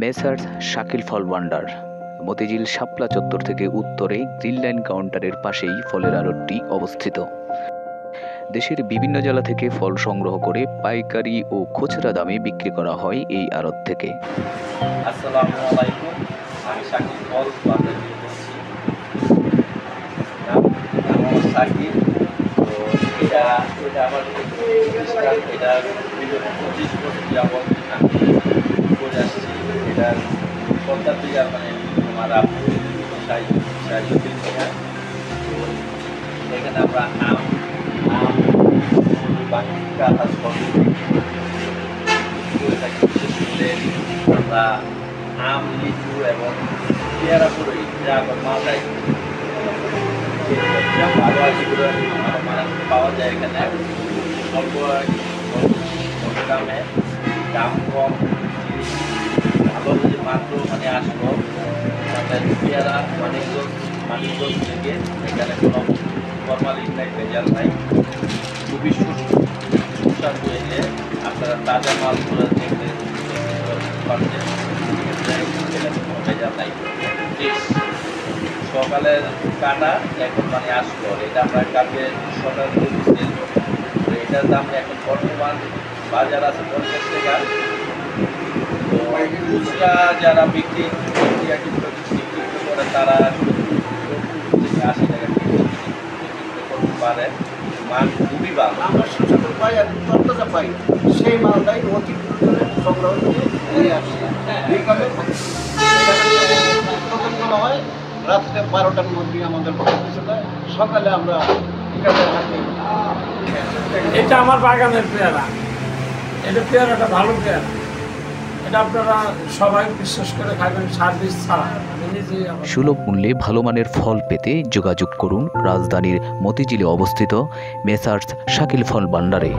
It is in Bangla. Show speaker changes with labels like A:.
A: মেসার্স শাকিল ফল ভান্ডার, মতিঝিল শাপলা চত্বর থেকে উত্তরে গ্রিন লাইন কাউন্টারের পাশেই ফলের আড়তটি অবস্থিত। দেশের বিভিন্ন জেলা থেকে ফল সংগ্রহ করে পাইকারি ও খুচরা দামে বিক্রি করা হয় এই আড়ত থেকে।
B: আসসালামু আলাইকুম, আমি শাকিল ফল ভান্ডার থেকে বলছি। নাম আমার শাকিল। তো এটা আমার প্রতিষ্ঠান। এটা বিগত 25 বছর যাবৎ আমি করে আসছি। এটার পদ্মার দিকে মানে আমার আপু সাহিত্যিক মিয়া। এখানে আমরা আম বাকি কাজ করে থাকি। বিশেষ করে আমরা আম, লিচু এবং পেয়ারা পুরোই যা মালদায় ভালো সেগুলো পাওয়া যায় এখানে অল্প দামে, দাম কম, ভালো যদি মাত্র মানে আসলো পেয়ারা মানিকগঞ্জ থেকে। এখানে কোনো ফরমালিন নাই, ভেজাল নাই, খুবই সুস্বাদু। এলে আপনারা তাজা মালগুলো দেখতে পারছেন, ভেজাল নাই। সকালের কাটা এখন মানে আসলো, এটা আমরা কালকে সকাল দিচ্ছেন। তো এটার দাম এখন বর্তমান বাজার আছে 50 টাকা। তো খুচরা যারা বিক্রি করে তারা 70 থেকে 80 টাকা বিক্রি করতে পারে। মান খুবই ভালো,
C: আমরা সুস্বাদু পাই আর তরতাজা পাই, সেই মালটাই অতি সংগ্রহ করে নিয়ে আসছি। বিকালে করা হয়, রাত্রে 12টার মধ্যে আমাদের সকালে আমরা
D: এটা আমার বাগানের পেয়ারা। এটা পেয়ারাটা ভালো পেয়ারা, এটা আপনারা সবাই বিশ্বাস করে খাবেন সার্ভিস ছাড়া।
A: সুলভ মূল্যে ভালো মানের ফল পেতে যোগাযোগ করুন রাজধানীর মতিঝিলে অবস্থিত মেসার্স শাকিল ফল ভান্ডারে।